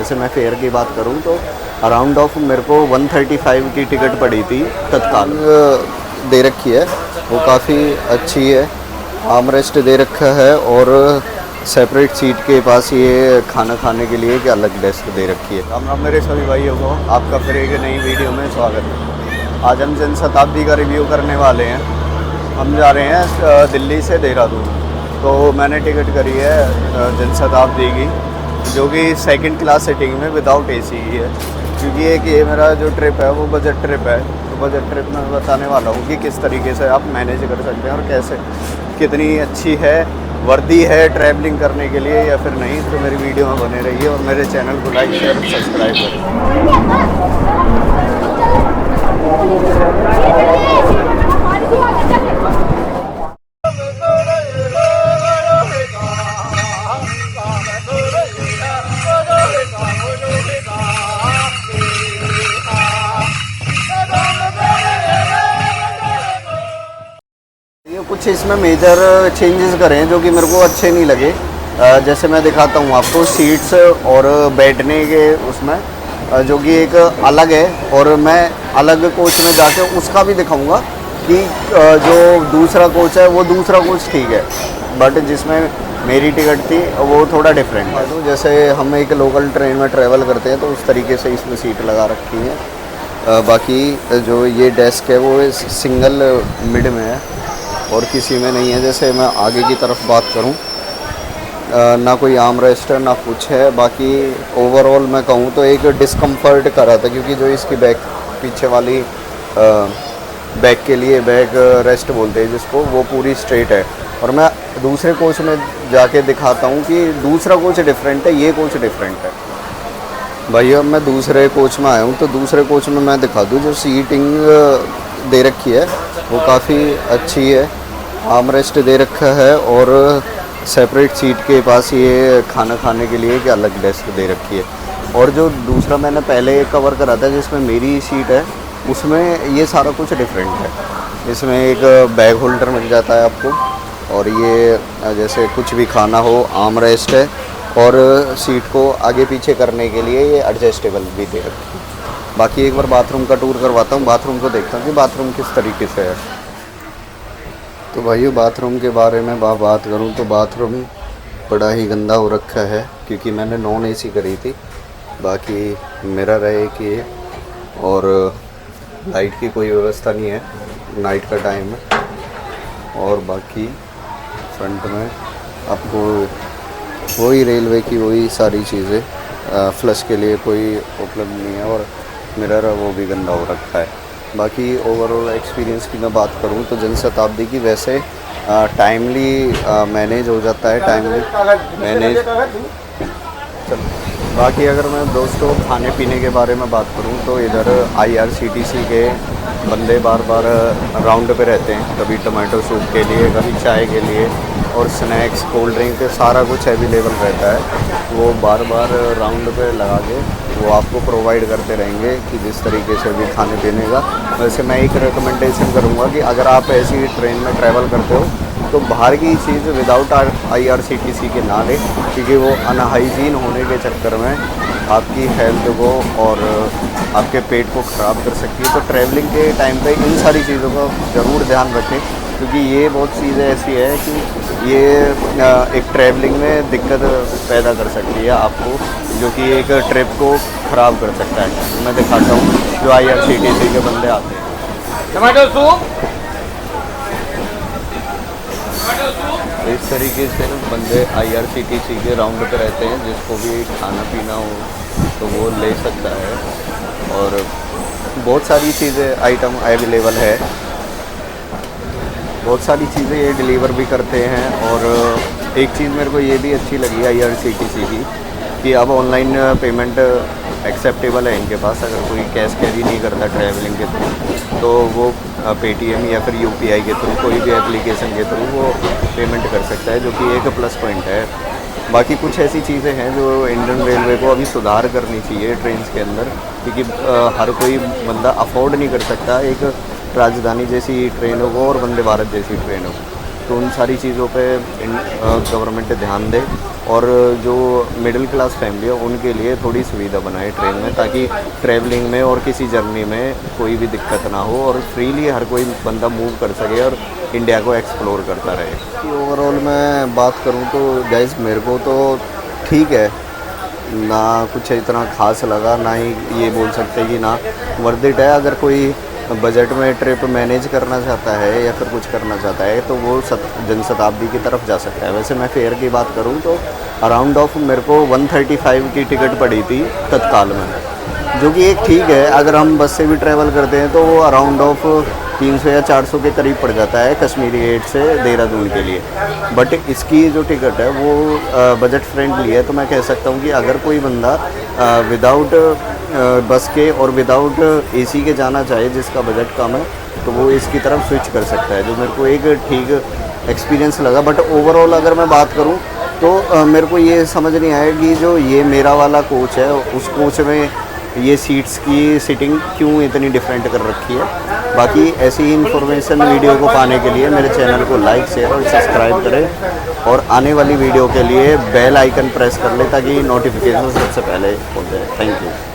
जैसे मैं फेयर की बात करूं तो अराउंड ऑफ मेरे को 135 की टिकट पड़ी थी तत्काल। दे रखी है वो काफ़ी अच्छी है, आर्म रेस्ट दे रखा है और सेपरेट सीट के पास ये खाना खाने के लिए एक अलग डेस्क दे रखी है। राम राम मेरे सभी भाइयों को, आपका फिर एक नई वीडियो में स्वागत है। आज हम जनशताब्दी का रिव्यू करने वाले हैं। हम जा रहे हैं दिल्ली से देहरादून, तो मैंने टिकट करी है जनशताब्दी की, जो कि सेकंड क्लास सीटिंग में विदाउट एसी ही है, क्योंकि एक ये मेरा जो ट्रिप है वो बजट ट्रिप है। तो बजट ट्रिप में बताने वाला हूँ कि किस तरीके से आप मैनेज कर सकते हैं और कैसे, कितनी अच्छी है, वर्दी है ट्रैवलिंग करने के लिए या फिर नहीं। तो मेरी वीडियो में बने रहिए और मेरे चैनल को लाइक शेयर सब्सक्राइब करें। कुछ इसमें मेजर चेंजेस करे हैं जो कि मेरे को अच्छे नहीं लगे। जैसे मैं दिखाता हूँ आपको सीट्स और बैठने के उसमें जो कि एक अलग है, और मैं अलग कोच में जाके उसका भी दिखाऊंगा कि जो दूसरा कोच है वो दूसरा कोच ठीक है, बट जिसमें मेरी टिकट थी वो थोड़ा डिफरेंट है। तो जैसे हम एक लोकल ट्रेन में ट्रैवल करते हैं तो उस तरीके से इसमें सीट लगा रखी है। बाकी जो ये डेस्क है वो सिंगल मिड में है और किसी में नहीं है। जैसे मैं आगे की तरफ बात करूं, ना कोई आर्म रेस्ट है ना कुछ है। बाकी ओवरऑल मैं कहूं तो एक डिस्कम्फर्ट कर रहा था, क्योंकि जो इसकी बैक पीछे वाली बैक के लिए बैक रेस्ट बोलते हैं जिसको, वो पूरी स्ट्रेट है। और मैं दूसरे कोच में जाके दिखाता हूं कि दूसरा कोच डिफरेंट है, ये कोच डिफरेंट है। भाई अब मैं दूसरे कोच में आया हूँ, तो दूसरे कोच में मैं दिखा दूँ जो सीटिंग दे रखी है वो काफ़ी अच्छी है, आर्म रेस्ट दे रखा है और सेपरेट सीट के पास ये खाना खाने के लिए एक अलग डेस्क दे रखी है। और जो दूसरा मैंने पहले कवर करा था जिसमें मेरी सीट है, उसमें ये सारा कुछ डिफरेंट है। इसमें एक बैग होल्डर मिल जाता है आपको, और ये जैसे कुछ भी खाना हो, आर्म रेस्ट है और सीट को आगे पीछे करने के लिए ये एडजस्टेबल भी दे रखी है। बाकी एक बार बाथरूम का टूर करवाता हूँ, बाथरूम को देखता हूँ कि बाथरूम किस तरीके से है। तो भाइयों बाथरूम के बारे में बात करूं तो बाथरूम बड़ा ही गंदा हो रखा है, क्योंकि मैंने नॉन एसी करी थी। बाकी मिरर है कि, और लाइट की कोई व्यवस्था नहीं है, नाइट का टाइम है। और बाकी फ्रंट में आपको वही रेलवे की वही सारी चीज़ें, फ्लश के लिए कोई उपलब्ध नहीं है, और मिरर है वो भी गंदा हो रखा है। बाकी ओवरऑल एक्सपीरियंस की मैं बात करूं तो जनशताब्दी की वैसे टाइमली मैनेज हो जाता है, टाइमली मैनेज। बाकी अगर मैं दोस्तों खाने पीने के बारे में बात करूं तो इधर IRCTC के बंदे बार बार राउंड पे रहते हैं, कभी टमाटो सूप के लिए, कभी चाय के लिए, और स्नैक्स, कोल्ड ड्रिंक, सारा कुछ अवेलेबल रहता है। वो बार बार राउंड पे लगा के वो आपको प्रोवाइड करते रहेंगे कि जिस तरीके से भी खाने पीने का। वैसे मैं एक रिकमेंडेशन करूँगा कि अगर आप ऐसी ट्रेन में ट्रैवल करते हो तो बाहर की चीज़ विदाउट IRCTC के ना लें, क्योंकि वो अनहाइजीन होने के चक्कर में आपकी हेल्थ को और आपके पेट को ख़राब कर सकती है। तो ट्रैवलिंग के टाइम पे इन सारी चीज़ों का ज़रूर ध्यान रखें, क्योंकि ये बहुत चीज़ें ऐसी है कि ये एक ट्रैवलिंग में दिक्कत पैदा कर सकती है आपको, जो कि एक ट्रिप को ख़राब कर सकता है। मैं दिखाता हूँ जो IRCTC के बंदे आते हैं। टमाटो सूप, इस तरीके से बंदे IRCTC के राउंड पे रहते हैं, जिसको भी खाना पीना हो तो वो ले सकता है। और बहुत सारी चीज़ें आइटम अवेलेबल है, बहुत सारी चीज़ें ये डिलीवर भी करते हैं। और एक चीज़ मेरे को ये भी अच्छी लगी IRCTC की कि अब ऑनलाइन पेमेंट एक्सेप्टेबल है इनके पास। अगर कोई कैश कैरी नहीं करता ट्रैवलिंग के थ्रू तो वो पेटीएम या फिर UPI के थ्रू, कोई भी एप्लीकेशन के थ्रू वो पेमेंट कर सकता है, जो कि एक प्लस पॉइंट है। बाकी कुछ ऐसी चीज़ें हैं जो इंडियन रेलवे को अभी सुधार करनी चाहिए ट्रेन के अंदर, क्योंकि हर कोई बंदा अफोर्ड नहीं कर सकता एक राजधानी जैसी ट्रेनों को और वंदे भारत जैसी ट्रेनों को। तो उन सारी चीज़ों पे गवर्नमेंट ध्यान दे और जो मिडिल क्लास फैमिली है उनके लिए थोड़ी सुविधा बनाए ट्रेन में, ताकि ट्रैवलिंग में और किसी जर्नी में कोई भी दिक्कत ना हो और फ्रीली हर कोई बंदा मूव कर सके और इंडिया को एक्सप्लोर करता रहे। ओवरऑल मैं बात करूँ तो गाइस मेरे को तो ठीक है, ना कुछ इतना खास लगा, ना ही ये बोल सकते कि ना वर्थ इट है। अगर कोई बजट में ट्रिप मैनेज करना चाहता है या फिर कुछ करना चाहता है तो वो जनशताब्दी की तरफ जा सकता है। वैसे मैं फेयर की बात करूं तो अराउंड ऑफ मेरे को 135 की टिकट पड़ी थी तत्काल में, जो कि एक ठीक है। अगर हम बस से भी ट्रैवल करते हैं तो वो अराउंड ऑफ 300 या 400 के करीब पड़ जाता है कश्मीरी गेट से देहरादून के लिए। बट इसकी जो टिकट है वो बजट फ्रेंडली है, तो मैं कह सकता हूँ कि अगर कोई बंदा विदाउट बस के और विदाउट एसी के जाना चाहे, जिसका बजट कम है, तो वो इसकी तरफ स्विच कर सकता है, जो मेरे को एक ठीक एक्सपीरियंस लगा। बट ओवरऑल अगर मैं बात करूँ तो मेरे को ये समझ नहीं आया कि जो ये मेरा वाला कोच है उस कोच में ये सीट्स की सीटिंग क्यों इतनी डिफरेंट कर रखी है। बाकी ऐसी ही इन्फॉर्मेशन वीडियो को पाने के लिए मेरे चैनल को लाइक शेयर और सब्सक्राइब करें और आने वाली वीडियो के लिए बेल आइकन प्रेस कर ले ताकि नोटिफिकेशन सबसे पहले हो जाए। Thank you.